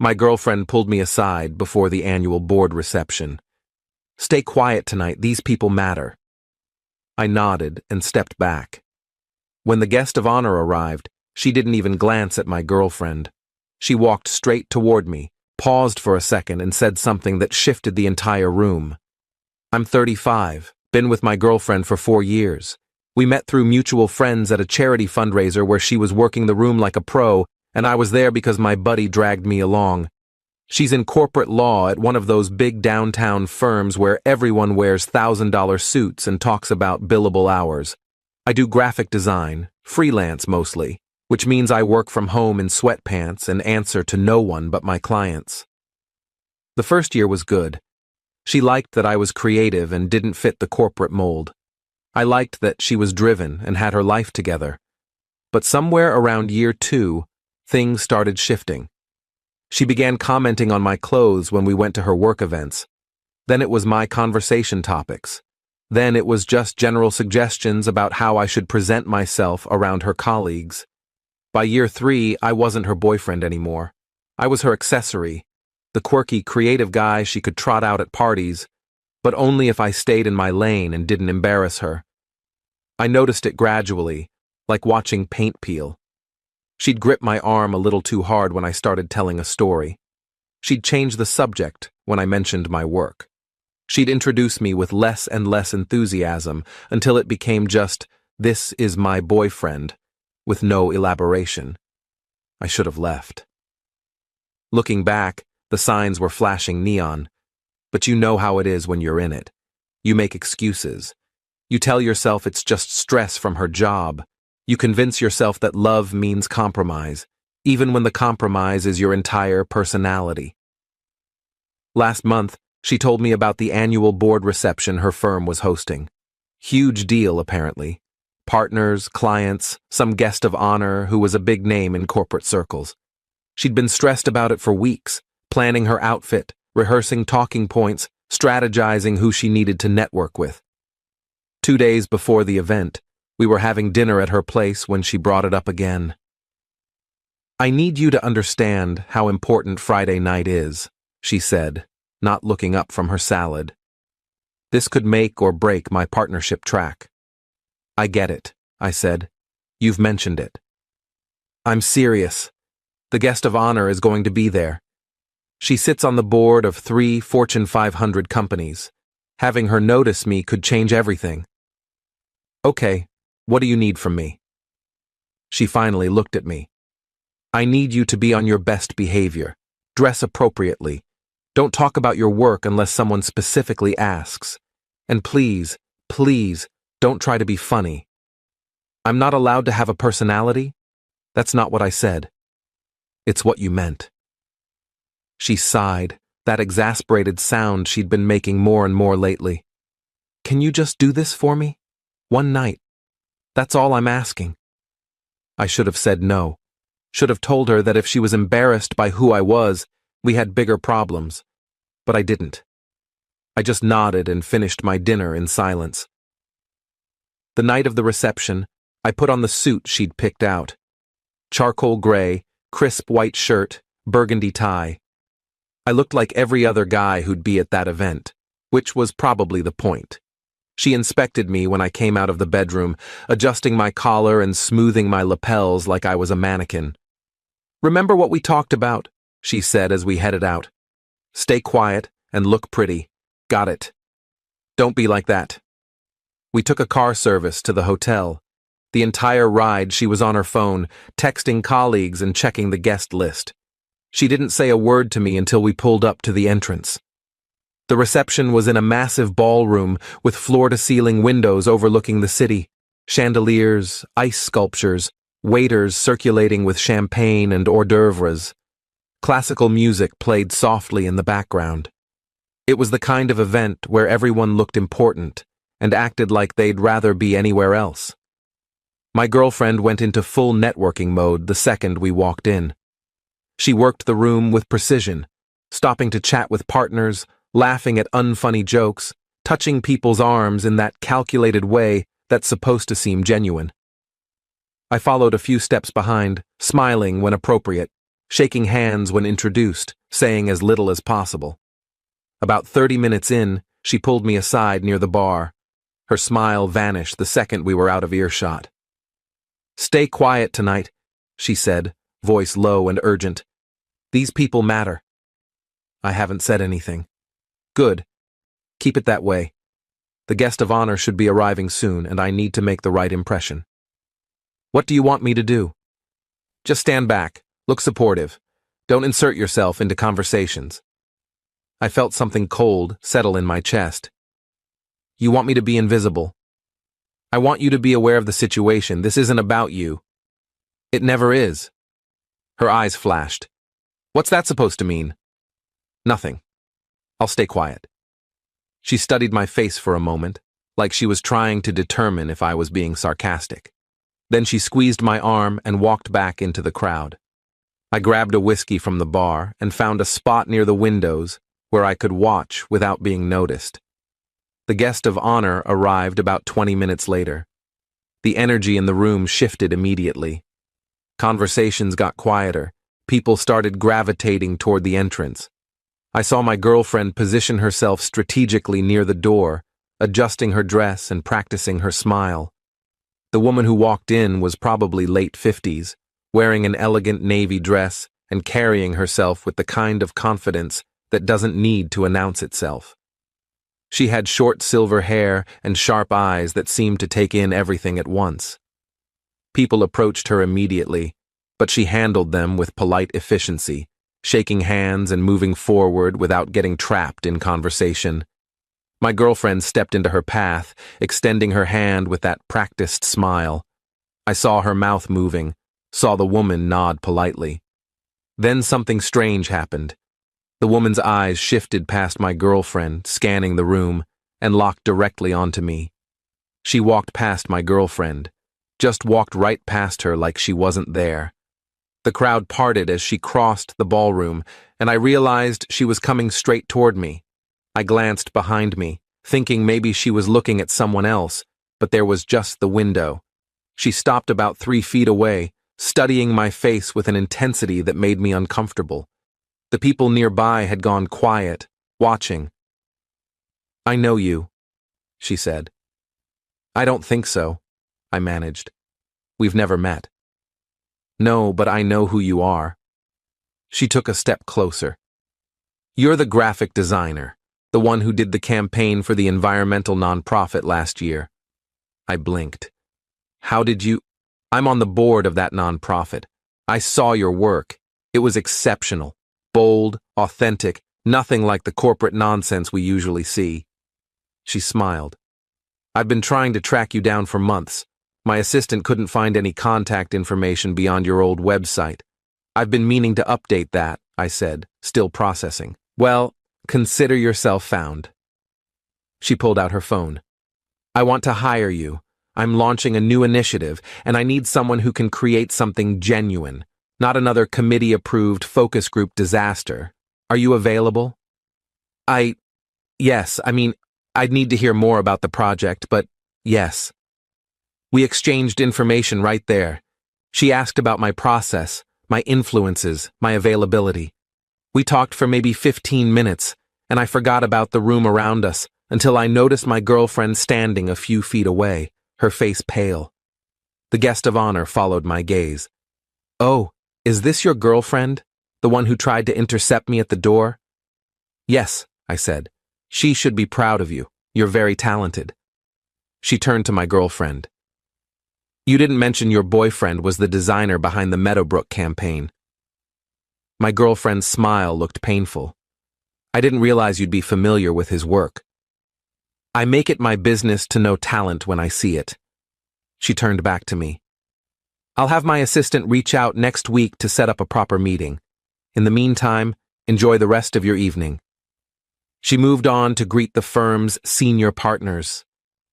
My girlfriend pulled me aside before the annual board reception. "Stay quiet tonight, these people matter." I nodded and stepped back. When the guest of honor arrived, she didn't even glance at my girlfriend. She walked straight toward me, paused for a second, and said something that shifted the entire room. "I'm 35, been with my girlfriend for 4 years. We met through mutual friends at a charity fundraiser where she was working the room like a pro, and I was there because my buddy dragged me along. She's in corporate law at one of those big downtown firms where everyone wears $1,000 suits and talks about billable hours. I do graphic design, freelance mostly, which means I work from home in sweatpants and answer to no one but my clients." The first year was good. She liked that I was creative and didn't fit the corporate mold. I liked that she was driven and had her life together. But somewhere around year 2, things started shifting. She began commenting on my clothes when we went to her work events. Then it was my conversation topics. Then it was just general suggestions about how I should present myself around her colleagues. By year 3, I wasn't her boyfriend anymore. I was her accessory, the quirky, creative guy she could trot out at parties, but only if I stayed in my lane and didn't embarrass her. I noticed it gradually, like watching paint peel. She'd grip my arm a little too hard when I started telling a story. She'd change the subject when I mentioned my work. She'd introduce me with less and less enthusiasm until it became just, "This is my boyfriend," with no elaboration. I should have left. Looking back, the signs were flashing neon. But you know how it is when you're in it. You make excuses. You tell yourself it's just stress from her job. You convince yourself that love means compromise, even when the compromise is your entire personality. Last month, she told me about the annual board reception her firm was hosting. Huge deal, apparently. Partners, clients, some guest of honor who was a big name in corporate circles. She'd been stressed about it for weeks, planning her outfit, rehearsing talking points, strategizing who she needed to network with. 2 days before the event, we were having dinner at her place when she brought it up again. "I need you to understand how important Friday night is," she said, not looking up from her salad. "This could make or break my partnership track." "I get it," I said. "You've mentioned it." "I'm serious. The guest of honor is going to be there. She sits on the board of 3 Fortune 500 companies. Having her notice me could change everything." "Okay, what do you need from me?" She finally looked at me. "I need you to be on your best behavior. Dress appropriately. Don't talk about your work unless someone specifically asks. And please, please, don't try to be funny." "I'm not allowed to have a personality?" "That's not what I said." "It's what you meant." She sighed, that exasperated sound she'd been making more and more lately. "Can you just do this for me? One night. That's all I'm asking." I should have said no. Should have told her that if she was embarrassed by who I was, we had bigger problems. But I didn't. I just nodded and finished my dinner in silence. The night of the reception, I put on the suit she'd picked out. Charcoal gray, crisp white shirt, burgundy tie. I looked like every other guy who'd be at that event, which was probably the point. She inspected me when I came out of the bedroom, adjusting my collar and smoothing my lapels like I was a mannequin. "Remember what we talked about?" she said as we headed out. "Stay quiet and look pretty. Got it. Don't be like that." We took a car service to the hotel. The entire ride she was on her phone, texting colleagues and checking the guest list. She didn't say a word to me until we pulled up to the entrance. The reception was in a massive ballroom with floor-to-ceiling windows overlooking the city, chandeliers, ice sculptures, waiters circulating with champagne and hors d'oeuvres. Classical music played softly in the background. It was the kind of event where everyone looked important and acted like they'd rather be anywhere else. My girlfriend went into full networking mode the second we walked in. She worked the room with precision, stopping to chat with partners, laughing at unfunny jokes, touching people's arms in that calculated way that's supposed to seem genuine. I followed a few steps behind, smiling when appropriate, shaking hands when introduced, saying as little as possible. About 30 minutes in, she pulled me aside near the bar. Her smile vanished the second we were out of earshot. "Stay quiet tonight," she said, voice low and urgent. "These people matter." I haven't said anything. Good. Keep it that way. The guest of honor should be arriving soon, and I need to make the right impression. What do you want me to do? Just stand back, look supportive. Don't insert yourself into conversations. I felt something cold settle in my chest. You want me to be invisible? I want you to be aware of the situation. This isn't about you. It never is. Her eyes flashed. What's that supposed to mean? Nothing. I'll stay quiet. She studied my face for a moment, like she was trying to determine if I was being sarcastic. Then she squeezed my arm and walked back into the crowd. I grabbed a whiskey from the bar and found a spot near the windows where I could watch without being noticed. The guest of honor arrived about 20 minutes later. The energy in the room shifted immediately. Conversations got quieter. People started gravitating toward the entrance. I saw my girlfriend position herself strategically near the door, adjusting her dress and practicing her smile. The woman who walked in was probably late 50s, wearing an elegant navy dress and carrying herself with the kind of confidence that doesn't need to announce itself. She had short silver hair and sharp eyes that seemed to take in everything at once. People approached her immediately, but she handled them with polite efficiency, shaking hands and moving forward without getting trapped in conversation. My girlfriend stepped into her path, extending her hand with that practiced smile. I saw her mouth moving, saw the woman nod politely. Then something strange happened. The woman's eyes shifted past my girlfriend, scanning the room, and locked directly onto me. She walked past my girlfriend, just walked right past her like she wasn't there. The crowd parted as she crossed the ballroom, and I realized she was coming straight toward me. I glanced behind me, thinking maybe she was looking at someone else, but there was just the window. She stopped about 3 feet away, studying my face with an intensity that made me uncomfortable. The people nearby had gone quiet, watching. "I know you," she said. "I don't think so," I managed. "We've never met." "No, but I know who you are." She took a step closer. "You're the graphic designer, the one who did the campaign for the environmental nonprofit last year." I blinked. "How did you—" "I'm on the board of that nonprofit. I saw your work. It was exceptional. Bold, authentic, nothing like the corporate nonsense we usually see." She smiled. "I've been trying to track you down for months. My assistant couldn't find any contact information beyond your old website. I've been meaning to update that," I said, still processing. "Well, consider yourself found." She pulled out her phone. "I want to hire you. I'm launching a new initiative, and I need someone who can create something genuine. Not another committee-approved focus group disaster. Are you available?" Yes, I'd need to hear more about the project, but yes." We exchanged information right there. She asked about my process, my influences, my availability. We talked for maybe 15 minutes, and I forgot about the room around us until I noticed my girlfriend standing a few feet away, her face pale. The guest of honor followed my gaze. "Oh, is this your girlfriend? The one who tried to intercept me at the door?" "Yes," I said. "She should be proud of you. You're very talented." She turned to my girlfriend. "You didn't mention your boyfriend was the designer behind the Meadowbrook campaign." My girlfriend's smile looked painful. "I didn't realize you'd be familiar with his work." "I make it my business to know talent when I see it." She turned back to me. "I'll have my assistant reach out next week to set up a proper meeting. In the meantime, enjoy the rest of your evening." She moved on to greet the firm's senior partners.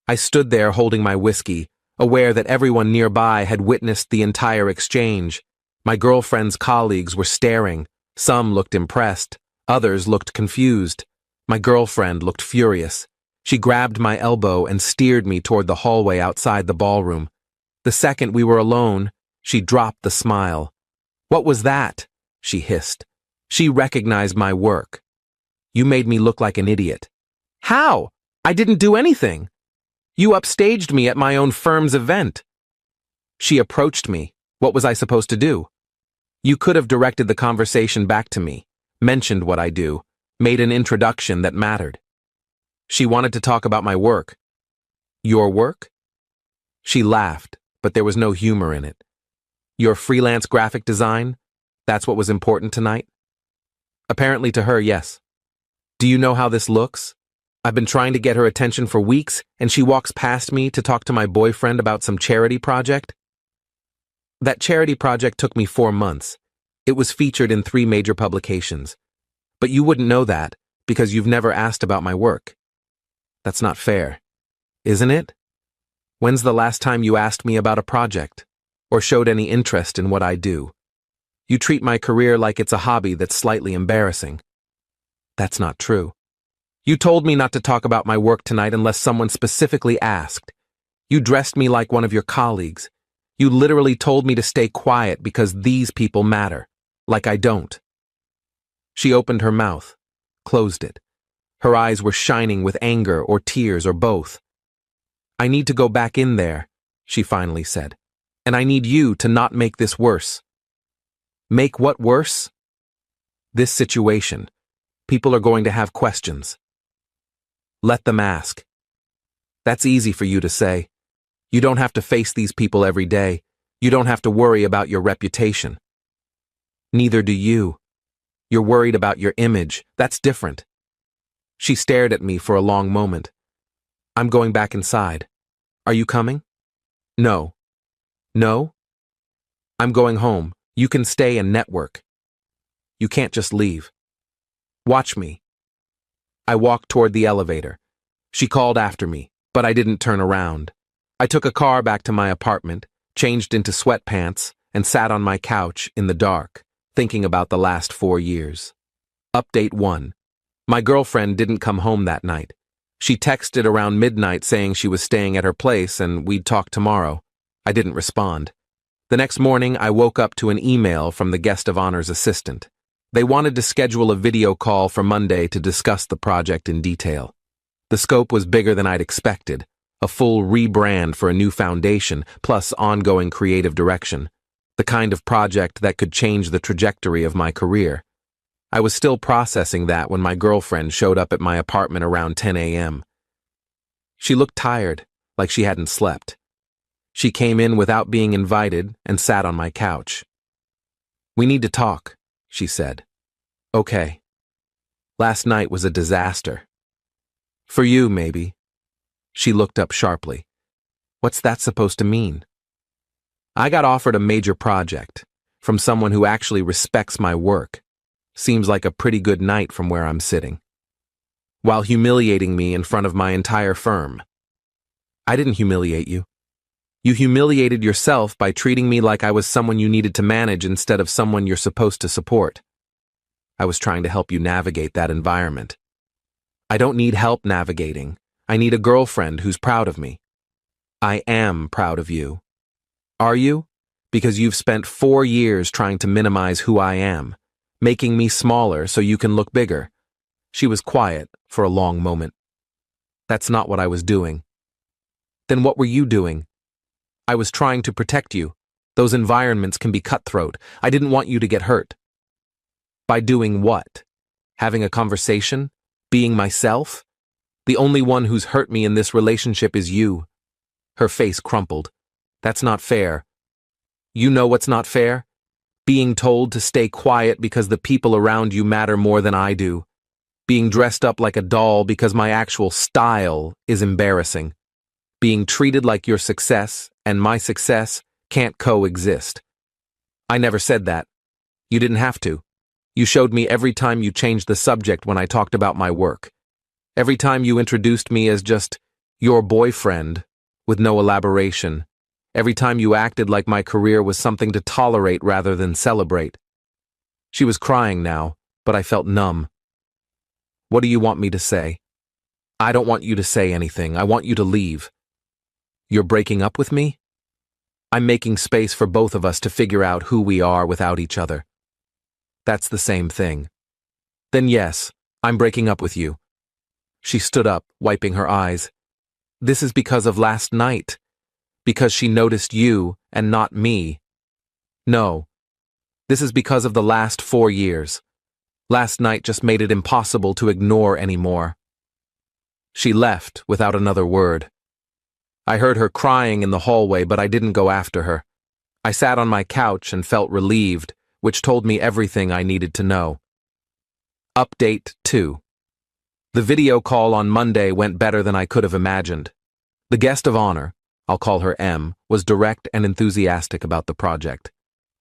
I stood there holding my whiskey, aware that everyone nearby had witnessed the entire exchange. My girlfriend's colleagues were staring. Some looked impressed. Others looked confused. My girlfriend looked furious. She grabbed my elbow and steered me toward the hallway outside the ballroom. The second we were alone, she dropped the smile. "What was that?" she hissed. She recognized my work. You made me look like an idiot. How? I didn't do anything. You upstaged me at my own firm's event. She approached me. What was I supposed to do? You could have directed the conversation back to me, mentioned what I do, made an introduction that mattered. She wanted to talk about my work. Your work? She laughed, but there was no humor in it. Your freelance graphic design? That's what was important tonight? Apparently to her, yes. Do you know how this looks? I've been trying to get her attention for weeks, and she walks past me to talk to my boyfriend about some charity project. That charity project took me 4 months. It was featured in 3 major publications. But you wouldn't know that because you've never asked about my work. That's not fair, isn't it? When's the last time you asked me about a project or showed any interest in what I do? You treat my career like it's a hobby that's slightly embarrassing. That's not true. You told me not to talk about my work tonight unless someone specifically asked. You dressed me like one of your colleagues. You literally told me to stay quiet because these people matter, like I don't. She opened her mouth, closed it. Her eyes were shining with anger or tears or both. I need to go back in there, she finally said, and I need you to not make this worse. Make what worse? This situation. People are going to have questions. Let them ask. That's easy for you to say. You don't have to face these people every day. You don't have to worry about your reputation. Neither do you. You're worried about your image. That's different. She stared at me for a long moment. I'm going back inside. Are you coming? No. No? I'm going home. You can stay and network. You can't just leave. Watch me. I walked toward the elevator. She called after me, but I didn't turn around. I took a car back to my apartment, changed into sweatpants, and sat on my couch in the dark, thinking about the last 4 years. Update 1. My girlfriend didn't come home that night. She texted around midnight saying she was staying at her place and we'd talk tomorrow. I didn't respond. The next morning, I woke up to an email from the guest of honor's assistant. They wanted to schedule a video call for Monday to discuss the project in detail. The scope was bigger than I'd expected, a full rebrand for a new foundation, plus ongoing creative direction, the kind of project that could change the trajectory of my career. I was still processing that when my girlfriend showed up at my apartment around 10 a.m. She looked tired, like she hadn't slept. She came in without being invited and sat on my couch. We need to talk, she said. Okay. Last night was a disaster. For you, maybe. She looked up sharply. What's that supposed to mean? I got offered a major project from someone who actually respects my work. Seems like a pretty good night from where I'm sitting. While humiliating me in front of my entire firm. I didn't humiliate you. You humiliated yourself by treating me like I was someone you needed to manage instead of someone you're supposed to support. I was trying to help you navigate that environment. I don't need help navigating. I need a girlfriend who's proud of me. I am proud of you. Are you? Because you've spent 4 years trying to minimize who I am, making me smaller so you can look bigger. She was quiet for a long moment. That's not what I was doing. Then what were you doing? I was trying to protect you. Those environments can be cutthroat. I didn't want you to get hurt. By doing what? Having a conversation? Being myself? The only one who's hurt me in this relationship is you. Her face crumpled. That's not fair. You know what's not fair? Being told to stay quiet because the people around you matter more than I do. Being dressed up like a doll because my actual style is embarrassing. Being treated like your success and my success can't coexist. I never said that. You didn't have to. You showed me every time you changed the subject when I talked about my work. Every time you introduced me as just your boyfriend with no elaboration. Every time you acted like my career was something to tolerate rather than celebrate. She was crying now, but I felt numb. What do you want me to say? I don't want you to say anything. I want you to leave. You're breaking up with me? I'm making space for both of us to figure out who we are without each other. That's the same thing. Then yes, I'm breaking up with you. She stood up, wiping her eyes. This is because of last night. Because she noticed you and not me. No. This is because of the last 4 years. Last night just made it impossible to ignore anymore. She left without another word. I heard her crying in the hallway, but I didn't go after her. I sat on my couch and felt relieved, which told me everything I needed to know. Update 2. The video call on Monday went better than I could have imagined. The guest of honor, I'll call her M, was direct and enthusiastic about the project.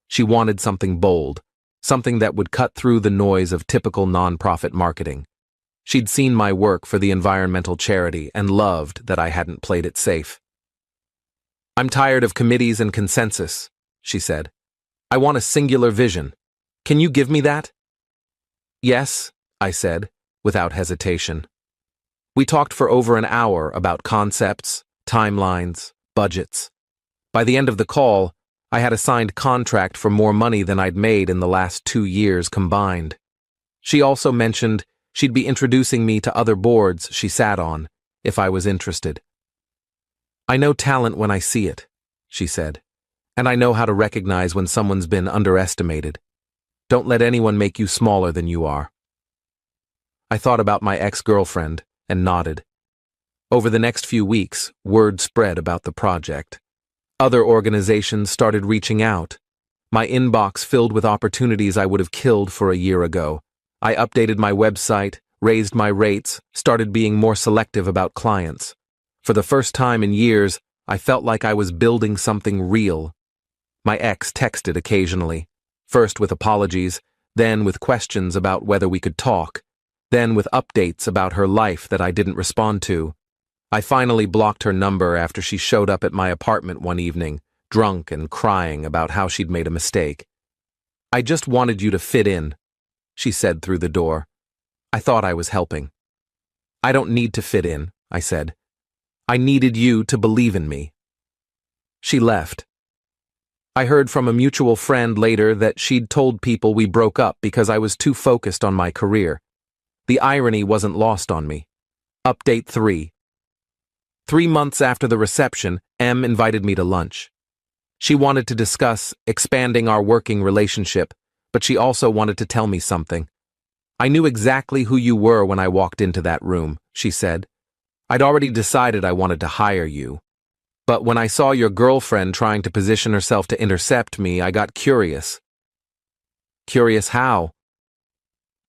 She wanted something bold, something that would cut through the noise of typical nonprofit marketing. She'd seen my work for the environmental charity and loved that I hadn't played it safe. I'm tired of committees and consensus, she said. I want a singular vision. Can you give me that? Yes, I said, without hesitation. We talked for over an hour about concepts, timelines, budgets. By the end of the call, I had a signed contract for more money than I'd made in the last 2 years combined. She also mentioned she'd be introducing me to other boards she sat on, if I was interested. I know talent when I see it, she said, and I know how to recognize when someone's been underestimated. Don't let anyone make you smaller than you are. I thought about my ex-girlfriend and nodded. Over the next few weeks, word spread about the project. Other organizations started reaching out. My inbox filled with opportunities I would have killed for a year ago. I updated my website, raised my rates, started being more selective about clients. For the first time in years, I felt like I was building something real. My ex texted occasionally, first with apologies, then with questions about whether we could talk, then with updates about her life that I didn't respond to. I finally blocked her number after she showed up at my apartment one evening, drunk and crying about how she'd made a mistake. I just wanted you to fit in, she said through the door. I thought I was helping. I don't need to fit in, I said. I needed you to believe in me. She left. I heard from a mutual friend later that she'd told people we broke up because I was too focused on my career. The irony wasn't lost on me. Update 3. 3 months after the reception, M invited me to lunch. She wanted to discuss expanding our working relationship, but she also wanted to tell me something. I knew exactly who you were when I walked into that room, she said. I'd already decided I wanted to hire you. But when I saw your girlfriend trying to position herself to intercept me, I got curious. Curious how?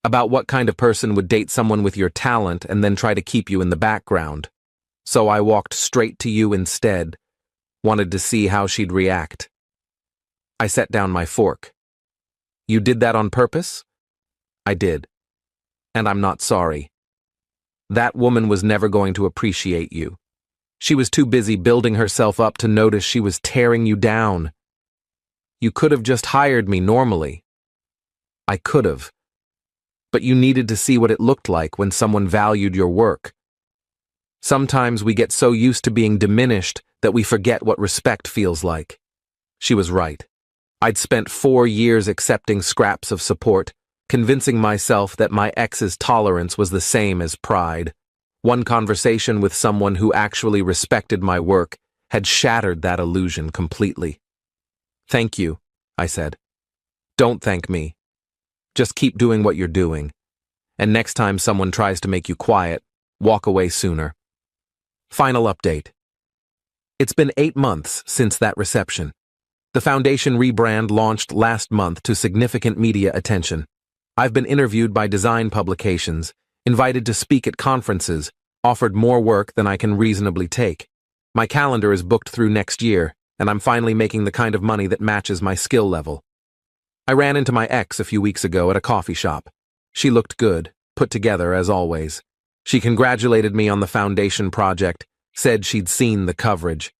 About what kind of person would date someone with your talent and then try to keep you in the background. So I walked straight to you instead, wanted to see how she'd react. I set down my fork. You did that on purpose? I did. And I'm not sorry. That woman was never going to appreciate you. She was too busy building herself up to notice she was tearing you down. You could have just hired me normally. I could have. But you needed to see what it looked like when someone valued your work. Sometimes we get so used to being diminished that we forget what respect feels like. She was right. I'd spent 4 years accepting scraps of support, convincing myself that my ex's tolerance was the same as pride. One conversation with someone who actually respected my work had shattered that illusion completely. Thank you, I said. Don't thank me. Just keep doing what you're doing. And next time someone tries to make you quiet, walk away sooner. Final update. It's been 8 months since that reception. The foundation rebrand launched last month to significant media attention. I've been interviewed by design publications, invited to speak at conferences, offered more work than I can reasonably take. My calendar is booked through next year, and I'm finally making the kind of money that matches my skill level. I ran into my ex a few weeks ago at a coffee shop. She looked good, put together as always. She congratulated me on the foundation project, said she'd seen the coverage.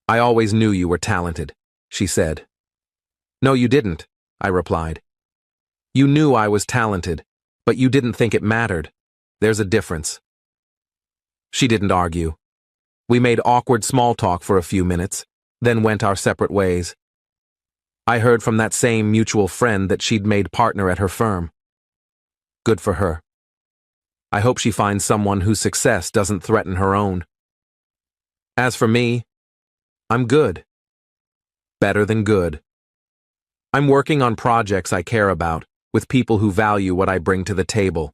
I always knew you were talented, she said. No, you didn't, I replied. You knew I was talented, but you didn't think it mattered. There's a difference. She didn't argue. We made awkward small talk for a few minutes, then went our separate ways. I heard from that same mutual friend that she'd made partner at her firm. Good for her. I hope she finds someone whose success doesn't threaten her own. As for me, I'm good. Better than good. I'm working on projects I care about, with people who value what I bring to the table.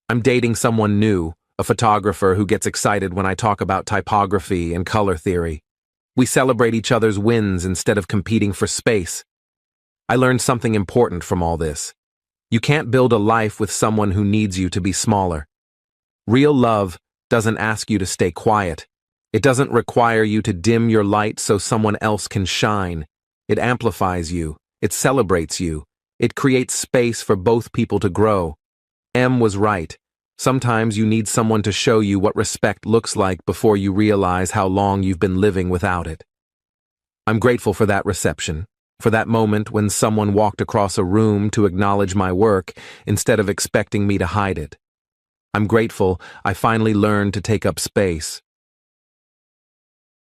I'm dating someone new, a photographer who gets excited when I talk about typography and color theory. We celebrate each other's wins instead of competing for space. I learned something important from all this. You can't build a life with someone who needs you to be smaller. Real love doesn't ask you to stay quiet. It doesn't require you to dim your light so someone else can shine. It amplifies you. It celebrates you. It creates space for both people to grow. M was right. Sometimes you need someone to show you what respect looks like before you realize how long you've been living without it. I'm grateful for that reception, for that moment when someone walked across a room to acknowledge my work instead of expecting me to hide it. I'm grateful I finally learned to take up space,